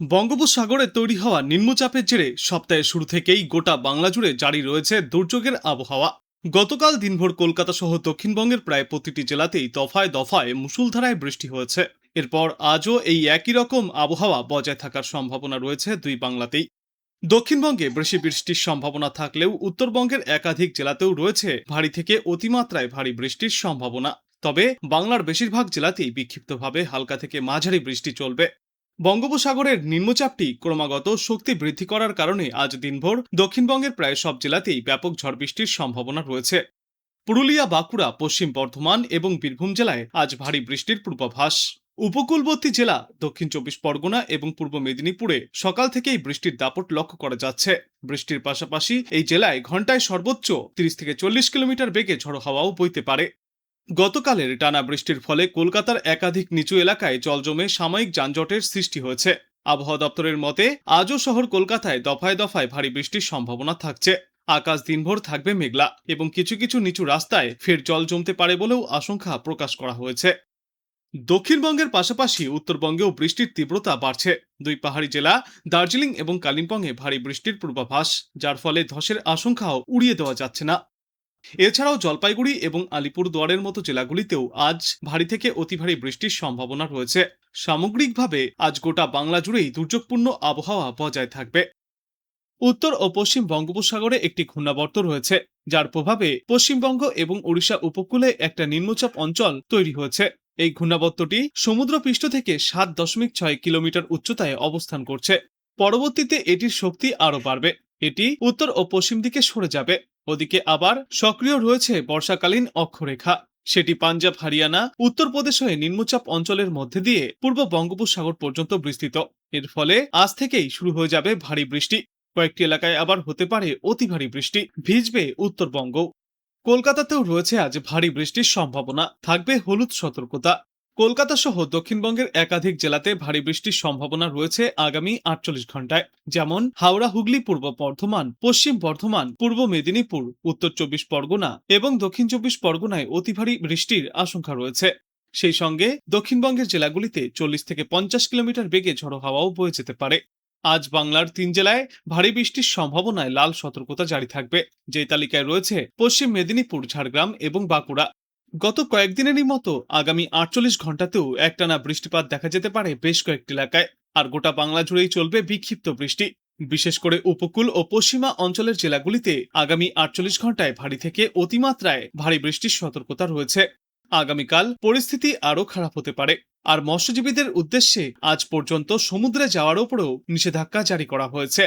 বঙ্গোপসাগরে তৈরি হওয়া নিম্নচাপের জেরে সপ্তাহের শুরু থেকেই গোটা বাংলা জুড়ে জারি রয়েছে দুর্যোগের আবহাওয়া। গতকাল দিনভর কলকাতা সহ দক্ষিণবঙ্গের প্রায় প্রতিটি জেলাতেই দফায় দফায় মুষলধারায় বৃষ্টি হয়েছে। এরপর আজও এই একই রকম আবহাওয়া বজায় থাকার সম্ভাবনা রয়েছে দুই বাংলাতেই। দক্ষিণবঙ্গে বেশি বৃষ্টির সম্ভাবনা থাকলেও উত্তরবঙ্গের একাধিক জেলাতেও রয়েছে ভারী থেকে অতিমাত্রায় ভারী বৃষ্টির সম্ভাবনা। তবে বাংলার বেশিরভাগ জেলাতেই বিক্ষিপ্তভাবে হালকা থেকে মাঝারি বৃষ্টি চলবে। বঙ্গোপসাগরের নিম্নচাপটি ক্রমাগত শক্তি বৃদ্ধি করার কারণে আজ দিনভর দক্ষিণবঙ্গের প্রায় সব জেলাতেই ব্যাপক ঝড় বৃষ্টির সম্ভাবনা রয়েছে। পুরুলিয়া, বাঁকুড়া, পশ্চিম বর্ধমান এবং বীরভূম জেলায় আজ ভারী বৃষ্টির পূর্বাভাস। উপকূলবর্তী জেলা দক্ষিণ চব্বিশ পরগনা এবং পূর্ব মেদিনীপুরে সকাল থেকেই বৃষ্টির দাপট লক্ষ্য করা যাচ্ছে। বৃষ্টির পাশাপাশি এই জেলায় ঘন্টায় সর্বোচ্চ 30 থেকে 40 কিলোমিটার বেগে ঝড়ো হাওয়াও বইতে পারে। গতকালের টানা বৃষ্টির ফলে কলকাতার একাধিক নিচু এলাকায় জল জমে সাময়িক যানজটের সৃষ্টি হয়েছে। আবহাওয়া দপ্তরের মতে আজও শহর কলকাতায় দফায় দফায় ভারী বৃষ্টির সম্ভাবনা থাকছে। আকাশ দিনভর থাকবে মেঘলা এবং কিছু কিছু নিচু রাস্তায় ফের জল জমতে পারে বলেও আশঙ্কা প্রকাশ করা হয়েছে। দক্ষিণবঙ্গের পাশাপাশি উত্তরবঙ্গেও বৃষ্টির তীব্রতা বাড়ছে। দুই পাহাড়ি জেলা দার্জিলিং এবং কালিম্পংয়ে ভারী বৃষ্টির পূর্বাভাস, যার ফলে ধসের আশঙ্কাও উড়িয়ে দেওয়া যাচ্ছে না। এছাড়াও জলপাইগুড়ি এবং আলিপুরদুয়ারের মতো জেলাগুলিতেও আজ ভারী থেকে অতি ভারী বৃষ্টির সম্ভাবনা রয়েছে। সামগ্রিকভাবে আজ গোটা বাংলা জুড়েই দুর্যোগপূর্ণ আবহাওয়া বজায় থাকবে। উত্তর ও পশ্চিম বঙ্গোপসাগরে একটি ঘূর্ণাবর্ত রয়েছে, যার প্রভাবে পশ্চিমবঙ্গ এবং ওড়িশা উপকূলে একটা নিম্নচাপ অঞ্চল তৈরি হয়েছে। এই ঘূর্ণাবর্তটি সমুদ্রপৃষ্ঠ থেকে 7.6 কিলোমিটার উচ্চতায় অবস্থান করছে। পরবর্তীতে এটির শক্তি আরও বাড়বে। এটি উত্তর ও পশ্চিম দিকে সরে যাবে। ওদিকে আবার সক্রিয় রয়েছে বর্ষাকালীন অক্ষরেখা। সেটি পাঞ্জাব, হরিয়ানা, উত্তরপ্রদেশ হয়ে নিম্নচাপ অঞ্চলের মধ্যে দিয়ে পূর্ব বঙ্গোপসাগর পর্যন্ত বিস্তৃত। এর ফলে আজ থেকেই শুরু হয়ে যাবে ভারী বৃষ্টি। কয়েকটি এলাকায় আবার হতে পারে অতি ভারী বৃষ্টি, ভিজবে উত্তরবঙ্গ। কলকাতাতেও রয়েছে আজ ভারী বৃষ্টির সম্ভাবনা, থাকবে হলুদ সতর্কতা। কলকাতা সহ দক্ষিণবঙ্গের একাধিক জেলাতে ভারী বৃষ্টির সম্ভাবনা রয়েছে আগামী 48 ঘন্টায়। যেমন হাওড়া, হুগলি, পূর্ব বর্ধমান, পশ্চিম বর্ধমান, পূর্ব মেদিনীপুর, উত্তর 24 পরগনা এবং দক্ষিণ 24 পরগনায় অতি ভারী বৃষ্টির আশঙ্কা রয়েছে। সেই সঙ্গে দক্ষিণবঙ্গের জেলাগুলিতে 40 থেকে 50 কিলোমিটার বেগে ঝড়ো হাওয়াও বয়ে যেতে পারে। আজ বাংলার 3 জেলায় ভারী বৃষ্টির সম্ভাবনায় লাল সতর্কতা জারি থাকবে, যে তালিকায় রয়েছে পশ্চিম মেদিনীপুর, ঝাড়গ্রাম এবং বাঁকুড়া। গত কয়েকদিনেরই মতো আগামী 48 ঘন্টাতেও একটানা বৃষ্টিপাত দেখা যেতে পারে বেশ কয়েকটি এলাকায়। আর গোটা বাংলা জুড়েই চলবে বিক্ষিপ্ত বৃষ্টি। বিশেষ করে উপকূল ও পশ্চিমা অঞ্চলের জেলাগুলিতে আগামী 48 ঘন্টায় ভারী থেকে অতিমাত্রায় ভারী বৃষ্টির সতর্কতা রয়েছে। আগামীকাল পরিস্থিতি আরও খারাপ হতে পারে। আর মৎস্যজীবীদের উদ্দেশ্যে আজ পর্যন্ত সমুদ্রে যাওয়ার উপরেও নিষেধাজ্ঞা জারি করা হয়েছে।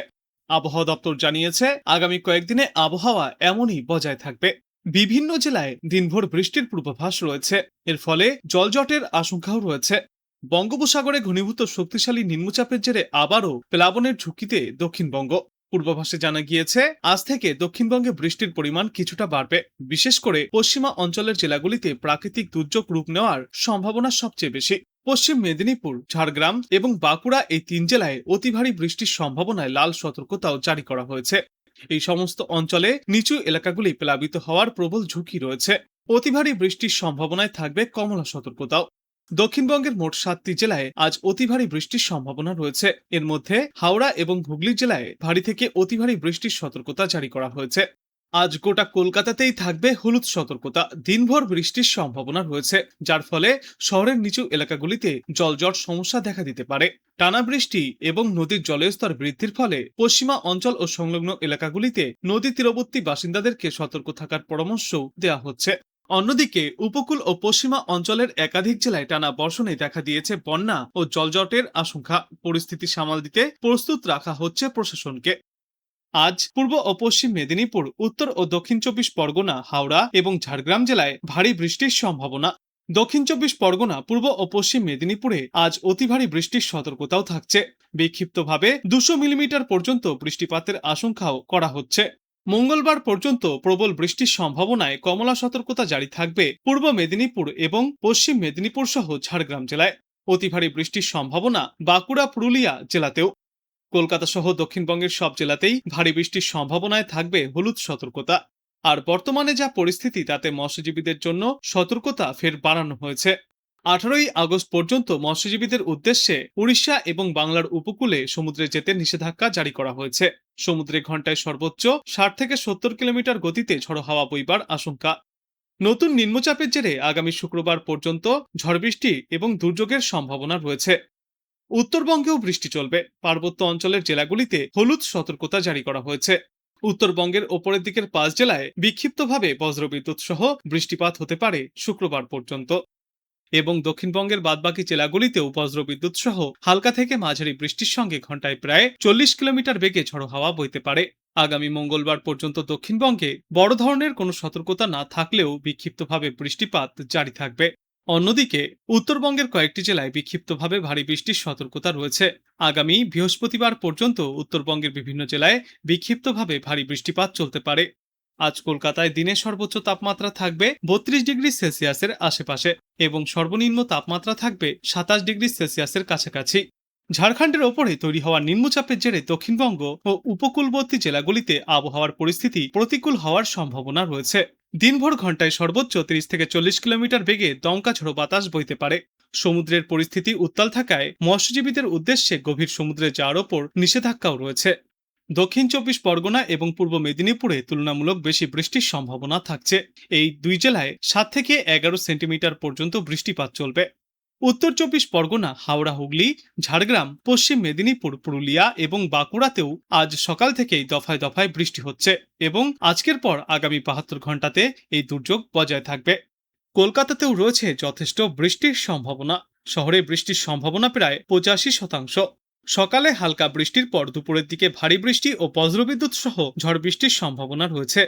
আবহাওয়া দপ্তর জানিয়েছে আগামী কয়েকদিনে আবহাওয়া এমনই বজায় থাকবে। বিভিন্ন জেলায় দিনভর বৃষ্টির পূর্বাভাস রয়েছে। এর ফলে জলজটের আশঙ্কাও রয়েছে। বঙ্গোপসাগরে ঘনীভূত শক্তিশালী নিম্নচাপের জেরে আবারও প্লাবনের ঝুঁকিতে দক্ষিণবঙ্গ। পূর্বাভাসে জানা গিয়েছে আজ থেকে দক্ষিণবঙ্গে বৃষ্টির পরিমাণ কিছুটা বাড়বে। বিশেষ করে পশ্চিমা অঞ্চলের জেলাগুলিতে প্রাকৃতিক দুর্যোগ রূপ নেওয়ার সম্ভাবনা সবচেয়ে বেশি। পশ্চিম মেদিনীপুর, ঝাড়গ্রাম এবং বাঁকুড়া এই 3 জেলায় অতি ভারী বৃষ্টির সম্ভাবনায় লাল সতর্কতাও জারি করা হয়েছে। এই সমস্ত অঞ্চলে নিচু এলাকাগুলি প্লাবিত হওয়ার প্রবল ঝুঁকি রয়েছে। অতি ভারী বৃষ্টির সম্ভাবনায় থাকবে কমলা সতর্কতাও। দক্ষিণবঙ্গের মোট 7টি জেলায় আজ অতি ভারী বৃষ্টির সম্ভাবনা রয়েছে। এর মধ্যে হাওড়া এবং হুগলি জেলায় ভারী থেকে অতি ভারী বৃষ্টির সতর্কতা জারি করা হয়েছে। আজ গোটা কলকাতাতেই থাকবে হলুদ সতর্কতা। দিনভর বৃষ্টির সম্ভাবনা রয়েছে, যার ফলে শহরের নিচু এলাকাগুলিতে জলজট সমস্যা দেখা দিতে পারে। টানা বৃষ্টি এবং নদীর জলের স্তর বৃদ্ধির ফলে পশ্চিমা অঞ্চল ও সংলগ্ন এলাকাগুলিতে নদী তীরবর্তী বাসিন্দাদেরকে সতর্ক থাকার পরামর্শ দেওয়া হচ্ছে। অন্যদিকে উপকূল ও পশ্চিমা অঞ্চলের একাধিক জেলায় টানা বর্ষণে দেখা দিয়েছে বন্যা ও জলজটের আশঙ্কা। পরিস্থিতি সামাল দিতে প্রস্তুত রাখা হচ্ছে প্রশাসনকে। আজ পূর্ব ও পশ্চিম মেদিনীপুর, উত্তর ও দক্ষিণ 24 পরগনা, হাওড়া এবং ঝাড়গ্রাম জেলায় ভারী বৃষ্টির সম্ভাবনা। দক্ষিণ 24 পরগনা, পূর্ব ও পশ্চিম মেদিনীপুরে আজ অতি ভারী বৃষ্টির সতর্কতাও থাকছে। বিক্ষিপ্তভাবে 200 মিলিমিটার পর্যন্ত বৃষ্টিপাতের আশঙ্কাও করা হচ্ছে। মঙ্গলবার পর্যন্ত প্রবল বৃষ্টির সম্ভাবনায় কমলা সতর্কতা জারি থাকবে পূর্ব মেদিনীপুর এবং পশ্চিম মেদিনীপুর সহ ঝাড়গ্রাম জেলায়। অতি ভারী বৃষ্টির সম্ভাবনা বাঁকুড়া, পুরুলিয়া জেলাতেও। কলকাতা সহ দক্ষিণবঙ্গের সব জেলাতেই ভারী বৃষ্টির সম্ভাবনায় থাকবে হলুদ সতর্কতা। আর বর্তমানে যা পরিস্থিতি, তাতে মৎস্যজীবীদের জন্য সতর্কতা ফের বাড়ানো হয়েছে। 18ই আগস্ট পর্যন্ত মৎস্যজীবীদের উদ্দেশ্যে উড়িষ্যা এবং বাংলার উপকূলে সমুদ্রে যেতে নিষেধাজ্ঞা জারি করা হয়েছে। সমুদ্রে ঘন্টায় সর্বোচ্চ 60 থেকে 70 কিলোমিটার গতিতে ঝড়ো হাওয়া বইবার আশঙ্কা। নতুন নিম্নচাপের জেরে আগামী শুক্রবার পর্যন্ত ঝড় বৃষ্টি এবং দুর্যোগের সম্ভাবনা রয়েছে। উত্তরবঙ্গেও বৃষ্টি চলবে। পার্বত্য অঞ্চলের জেলাগুলিতে হলুদ সতর্কতা জারি করা হয়েছে। উত্তরবঙ্গের ওপরের দিকের 5 জেলায় বিক্ষিপ্তভাবে বজ্রবিদ্যুৎ সহ বৃষ্টিপাত হতে পারে শুক্রবার পর্যন্ত, এবং দক্ষিণবঙ্গের বাদবাকি জেলাগুলিতেও বজ্রবিদ্যুৎ সহ হালকা থেকে মাঝারি বৃষ্টির সঙ্গে ঘন্টায় প্রায় 40 কিলোমিটার বেগে ঝড়ো হাওয়া বইতে পারে। আগামী মঙ্গলবার পর্যন্ত দক্ষিণবঙ্গে বড় ধরনের কোনো সতর্কতা না থাকলেও বিক্ষিপ্তভাবে বৃষ্টিপাত জারি থাকবে। অন্যদিকে উত্তরবঙ্গের কয়েকটি জেলায় বিক্ষিপ্তভাবে ভারী বৃষ্টির সতর্কতা রয়েছে। আগামী বৃহস্পতিবার পর্যন্ত উত্তরবঙ্গের বিভিন্ন জেলায় বিক্ষিপ্তভাবে ভারী বৃষ্টিপাত চলতে পারে। আজ কলকাতায় দিনের সর্বোচ্চ তাপমাত্রা থাকবে 32 ডিগ্রি সেলসিয়াসের আশেপাশে এবং সর্বনিম্ন তাপমাত্রা থাকবে 27 ডিগ্রি সেলসিয়াসের কাছাকাছি। ঝাড়খণ্ডের ওপরে তৈরি হওয়া নিম্নচাপের জেরে দক্ষিণবঙ্গ ও উপকূলবর্তী জেলাগুলিতে আবহাওয়ার পরিস্থিতি প্রতিকূল হওয়ার সম্ভাবনা রয়েছে। দিনভর ঘন্টায় সর্বোচ্চ 30 থেকে 40 কিলোমিটার বেগে দমকা ঝোড়ো বাতাস বইতে পারে। সমুদ্রের পরিস্থিতি উত্তাল থাকায় মৎস্যজীবীদের উদ্দেশ্যে গভীর সমুদ্রে যাওয়ার ওপর নিষেধাজ্ঞাও রয়েছে। দক্ষিণ 24 পরগনা এবং পূর্ব মেদিনীপুরে তুলনামূলক বেশি বৃষ্টির সম্ভাবনা থাকছে। এই দুই জেলায় 7 থেকে 11 সেন্টিমিটার পর্যন্ত বৃষ্টিপাত চলবে। উত্তর 24 পরগনা, হাওড়া, হুগলি, ঝাড়গ্রাম, পশ্চিম মেদিনীপুর, পুরুলিয়া এবং বাঁকুড়াতেও আজ সকাল থেকেই দফায় দফায় বৃষ্টি হচ্ছে এবং আজকের পর আগামী 72 ঘন্টাতে এই দুর্যোগ বজায় থাকবে। কলকাতাতেও রয়েছে যথেষ্ট বৃষ্টির সম্ভাবনা। শহরে বৃষ্টির সম্ভাবনা প্রায় 85%। সকালে হালকা বৃষ্টির পর দুপুরের দিকে ভারী বৃষ্টি ও বজ্রবিদ্যুৎ সহ ঝড় বৃষ্টির সম্ভাবনা রয়েছে।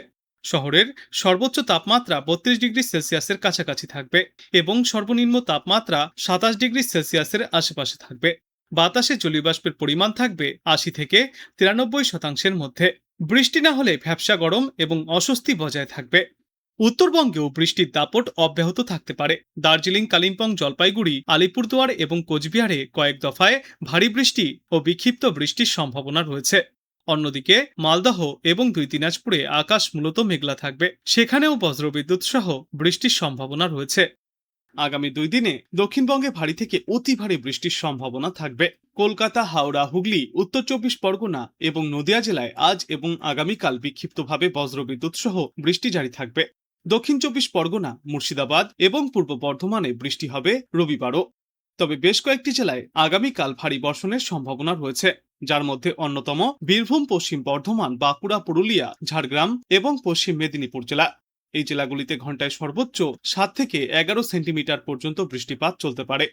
শহরের সর্বোচ্চ তাপমাত্রা 32 ডিগ্রি সেলসিয়াসের কাছাকাছি থাকবে এবং সর্বনিম্ন তাপমাত্রা 27 ডিগ্রি সেলসিয়াসের আশেপাশে থাকবে। বাতাসে জলীয়বাষ্পের পরিমাণ থাকবে 80 থেকে 93% মধ্যে। বৃষ্টি না হলে ভ্যাপসা গরম এবং অস্বস্তি বজায় থাকবে। উত্তরবঙ্গেও বৃষ্টির দাপট অব্যাহত থাকতে পারে। দার্জিলিং, কালিম্পং, জলপাইগুড়ি, আলিপুরদুয়ার এবং কোচবিহারে কয়েক দফায় ভারী বৃষ্টি ও বিক্ষিপ্ত বৃষ্টির সম্ভাবনা রয়েছে। অন্যদিকে মালদহ এবং 2 দিনাজপুরে আকাশ মূলত মেঘলা থাকবে, সেখানেও বজ্রবিদ্যুৎ সহ বৃষ্টির সম্ভাবনা রয়েছে। আগামী 2 দিনে দক্ষিণবঙ্গে ভারী থেকে অতি ভারী বৃষ্টির সম্ভাবনা থাকবে। কলকাতা, হাওড়া, হুগলি, উত্তর 24 পরগনা এবং নদিয়া জেলায় আজ এবং আগামীকাল বিক্ষিপ্তভাবে বজ্রবিদ্যুৎ সহ বৃষ্টি জারি থাকবে। দক্ষিণ 24 পরগনা, মুর্শিদাবাদ এবং পূর্ব বর্ধমানে বৃষ্টি হবে রবিবারও। তবে বেশ কয়েকটি জেলায় আগামীকাল ভারী বর্ষণের সম্ভাবনা রয়েছে, যার মধ্যে অন্যতম বীরভূম, পশ্চিম বর্ধমান, বাঁকুড়া, পুরুলিয়া, ঝাড়গ্রাম এবং পশ্চিম মেদিনীপুর জেলা। এই জেলাগুলিতে ঘন্টায় সর্বোচ্চ 7 থেকে 11 সেন্টিমিটার পর্যন্ত বৃষ্টিপাত চলতে পারে।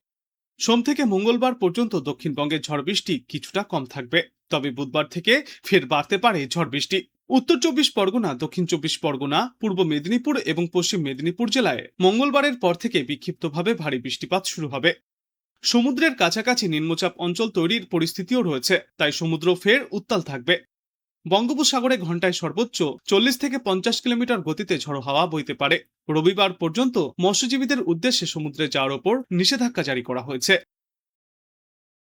সোম থেকে মঙ্গলবার পর্যন্ত দক্ষিণবঙ্গে ঝড় বৃষ্টি কিছুটা কম থাকবে, তবে বুধবার থেকে ফের বাড়তে পারে ঝড় বৃষ্টি। উত্তর 24 পরগনা, দক্ষিণ 24 পরগনা, পূর্ব মেদিনীপুর এবং পশ্চিম মেদিনীপুর জেলায় মঙ্গলবারের পর থেকে বিক্ষিপ্তভাবে ভারী বৃষ্টিপাত শুরু হবে। সমুদ্রের কাছাকাছি নিম্নচাপ অঞ্চল তৈরির পরিস্থিতিও রয়েছে, তাই সমুদ্র ফের উত্তাল থাকবে। বঙ্গোপসাগরে ঘন্টায় সর্বোচ্চ 40 থেকে 50 কিলোমিটার গতিতে ঝড়ো হাওয়া বইতে পারে। রবিবার পর্যন্ত মৎস্যজীবীদের উদ্দেশ্যে সমুদ্রে যাওয়ার ওপর নিষেধাজ্ঞা জারি করা হয়েছে।